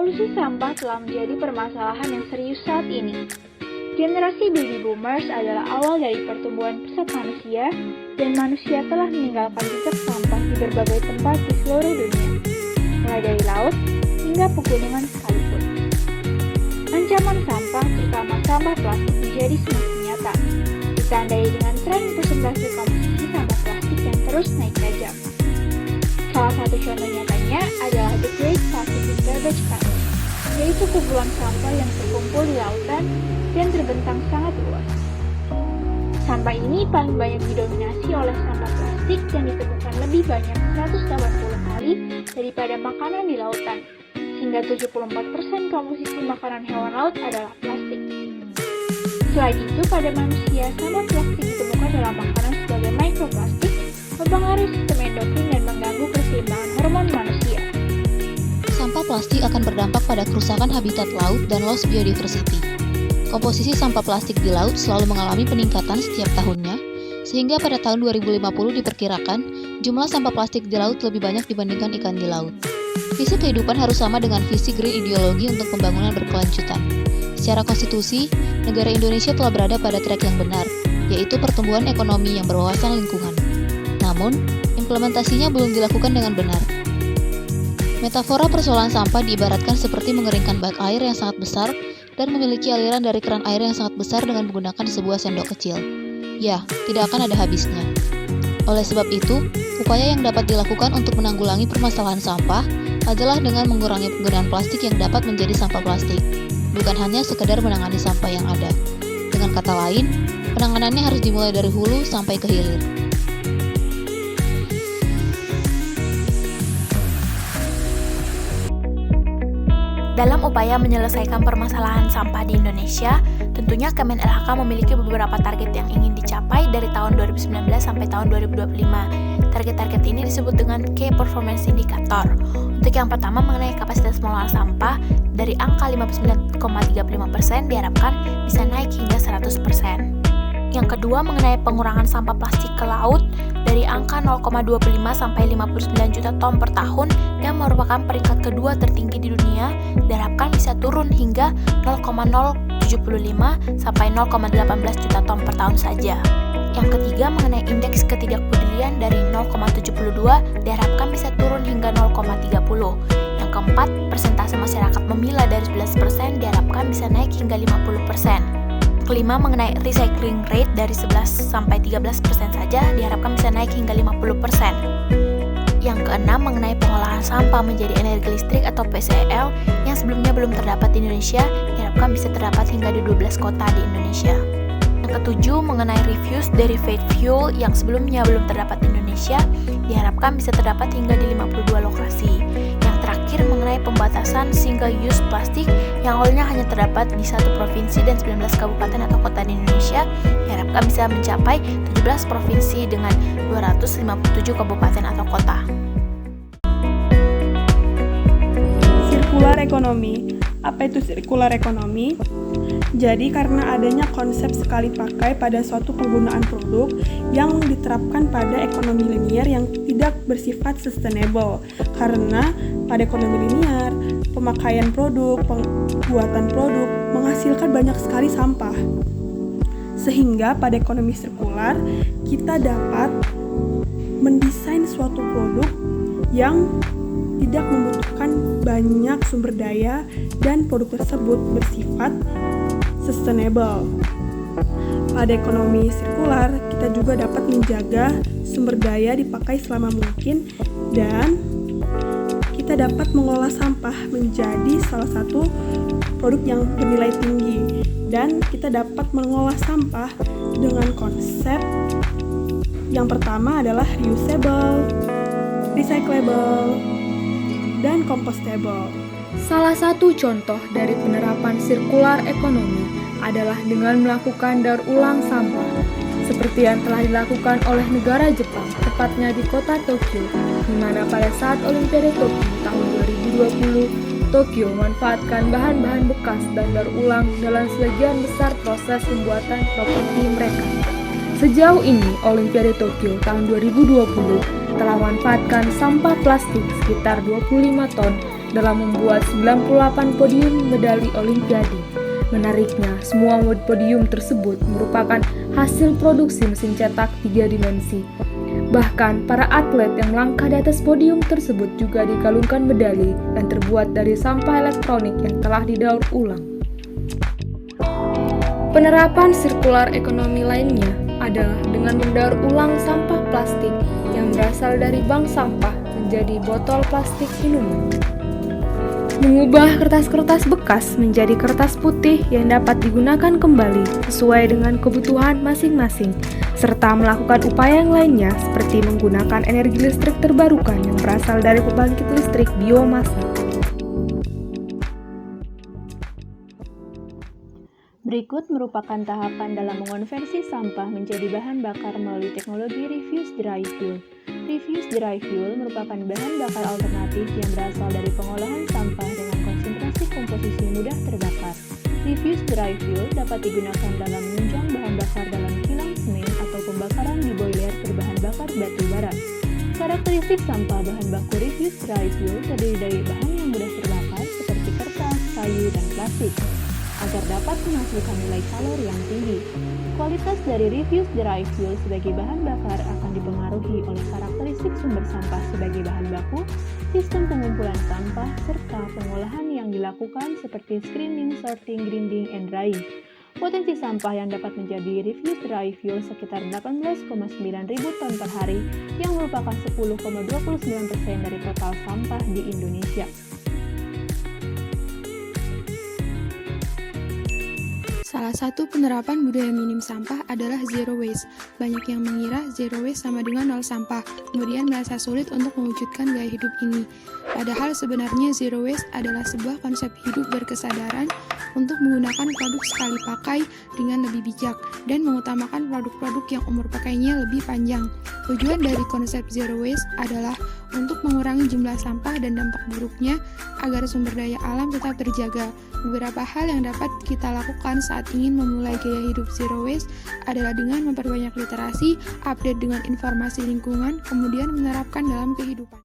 Polusi sampah telah menjadi permasalahan yang serius saat ini. Generasi baby boomers adalah awal dari pertumbuhan pesat manusia, dan manusia telah meninggalkan jejak sampah di berbagai tempat di seluruh dunia, mulai dari laut hingga pegunungan sekalipun. Ancaman sampah, terutama sampah plastik, menjadi semakin nyata, ditandai dengan tren persentase komposisi sampah plastik yang terus naik tajam. Salah satu contoh nyatanya adalah The Great Pacific Garbage Patch, yaitu kumpulan sampah yang terkumpul di lautan dan terbentang sangat luas. Sampah ini paling banyak didominasi oleh sampah plastik dan ditemukan lebih banyak 180 kali daripada makanan di lautan, sehingga 74% komposisi makanan hewan laut adalah plastik. Selain itu, pada manusia, sampah plastik ditemukan dalam makanan sebagai mikroplastik, mempengaruhi sistem endokrin dan mengganggu keseimbangan hormon manusia. Sampah plastik akan berdampak pada kerusakan habitat laut dan loss biodiversity. Komposisi sampah plastik di laut selalu mengalami peningkatan setiap tahunnya, sehingga pada tahun 2050 diperkirakan jumlah sampah plastik di laut lebih banyak dibandingkan ikan di laut. Visi kehidupan harus sama dengan visi green ideologi untuk pembangunan berkelanjutan. Secara konstitusi, negara Indonesia telah berada pada track yang benar, yaitu pertumbuhan ekonomi yang berwawasan lingkungan. Namun, implementasinya belum dilakukan dengan benar. Metafora persoalan sampah diibaratkan seperti mengeringkan bak air yang sangat besar dan memiliki aliran dari keran air yang sangat besar dengan menggunakan sebuah sendok kecil. Ya, tidak akan ada habisnya. Oleh sebab itu, upaya yang dapat dilakukan untuk menanggulangi permasalahan sampah adalah dengan mengurangi penggunaan plastik yang dapat menjadi sampah plastik, bukan hanya sekedar menangani sampah yang ada. Dengan kata lain, penanganannya harus dimulai dari hulu sampai ke hilir. Dalam upaya menyelesaikan permasalahan sampah di Indonesia, tentunya Kemen LHK memiliki beberapa target yang ingin dicapai dari tahun 2019 sampai tahun 2025. Target-target ini disebut dengan Key Performance Indicator. Untuk yang pertama mengenai kapasitas pengelolaan sampah, dari angka 59,35% diharapkan bisa naik hingga 100%. Yang kedua mengenai pengurangan sampah plastik ke laut, dari angka 0,25 sampai 59 juta ton per tahun yang merupakan peringkat kedua tertinggi di dunia, diharapkan bisa turun hingga 0,075 sampai 0,18 juta ton per tahun saja. Yang ketiga mengenai indeks ketidakpedulian, dari 0,72 diharapkan bisa turun hingga 0,30. Yang keempat, persentase masyarakat memilah dari 11% diharapkan bisa naik hingga 50%. Kelima mengenai recycling rate, dari 11 sampai 13% saja diharapkan bisa naik hingga 50%. Yang keenam mengenai pengolahan sampah menjadi energi listrik atau PCL yang sebelumnya belum terdapat di Indonesia, diharapkan bisa terdapat hingga di 12 kota di Indonesia. Yang ketujuh mengenai refuse derived fuel yang sebelumnya belum terdapat di Indonesia, diharapkan bisa terdapat hingga di 52 lokasi. Yang terakhir mengenai pembatasan single use plastik yang awalnya hanya terdapat di 1 provinsi dan 19 kabupaten atau kota di Indonesia, diharapkan bisa mencapai 17 provinsi dengan 257 kabupaten atau kota. Sirkular ekonomi. Apa itu sirkular ekonomi? Jadi karena adanya konsep sekali pakai pada suatu penggunaan produk yang diterapkan pada ekonomi linier yang tidak bersifat sustainable. Karena pada ekonomi linier, pemakaian produk, pembuatan produk menghasilkan banyak sekali sampah. Sehingga pada ekonomi sirkular, kita dapat mendesain suatu produk yang tidak membutuhkan banyak sumber daya dan produk tersebut bersifat sustainable. Pada ekonomi sirkular, kita juga dapat menjaga sumber daya dipakai selama mungkin dan kita dapat mengolah sampah menjadi salah satu produk yang bernilai tinggi dan kita dapat mengolah sampah dengan konsep yang pertama adalah reusable, recyclable, dan compostable. Salah satu contoh dari penerapan sirkular ekonomi adalah dengan melakukan daur ulang sampah, seperti yang telah dilakukan oleh negara Jepang, tepatnya di kota Tokyo, di mana pada saat Olimpiade Tokyo tahun 2020, Tokyo memanfaatkan bahan-bahan bekas dan daur ulang dalam sebagian besar proses pembuatan properti mereka. Sejauh ini, Olimpiade Tokyo tahun 2020 telah memanfaatkan sampah plastik sekitar 25 ton dalam membuat 98 podium medali Olimpiade. Menariknya, semua podium tersebut merupakan hasil produksi mesin cetak 3 dimensi. Bahkan, para atlet yang melangkah di atas podium tersebut juga dikalungkan medali yang terbuat dari sampah elektronik yang telah didaur ulang. Penerapan sirkular ekonomi lainnya adalah dengan mendaur ulang sampah plastik yang berasal dari bank sampah menjadi botol plastik minuman. Mengubah kertas-kertas bekas menjadi kertas putih yang dapat digunakan kembali sesuai dengan kebutuhan masing-masing, serta melakukan upaya yang lainnya seperti menggunakan energi listrik terbarukan yang berasal dari pembangkit listrik biomasa. Berikut merupakan tahapan dalam mengonversi sampah menjadi bahan bakar melalui teknologi refuse dry fuel. Refuse dry fuel merupakan bahan bakar alternatif yang berasal dari pengolahan sampah dengan konsentrasi komposisi mudah terbakar. Refuse dry fuel dapat digunakan dalam menunjang bahan bakar dalam kilang semen atau pembakaran di boiler berbahan bakar batu bara. Karakteristik sampah bahan baku refuse dry fuel terdiri dari bahan yang mudah terbakar seperti kertas, kayu, dan plastik, agar dapat menghasilkan nilai kalori yang tinggi. Kualitas dari refuse dry fuel sebagai bahan bakar akan dipengaruhi oleh karakteristik sumber sampah sebagai bahan baku, sistem pengumpulan sampah, serta pengolahan yang dilakukan seperti screening, sorting, grinding, and drying. Potensi sampah yang dapat menjadi refuse dry fuel sekitar 18,9 ribu ton per hari, yang merupakan 10,29% dari total sampah di Indonesia. Salah satu penerapan budaya minim sampah adalah zero waste. Banyak yang mengira zero waste sama dengan nol sampah, kemudian merasa sulit untuk mewujudkan gaya hidup ini. Padahal sebenarnya zero waste adalah sebuah konsep hidup berkesadaran untuk menggunakan produk sekali pakai dengan lebih bijak dan mengutamakan produk-produk yang umur pakainya lebih panjang. Tujuan dari konsep zero waste adalah untuk mengurangi jumlah sampah dan dampak buruknya agar sumber daya alam tetap terjaga. Beberapa hal yang dapat kita lakukan saat ingin memulai gaya hidup zero waste adalah dengan memperbanyak literasi, update dengan informasi lingkungan, kemudian menerapkan dalam kehidupan.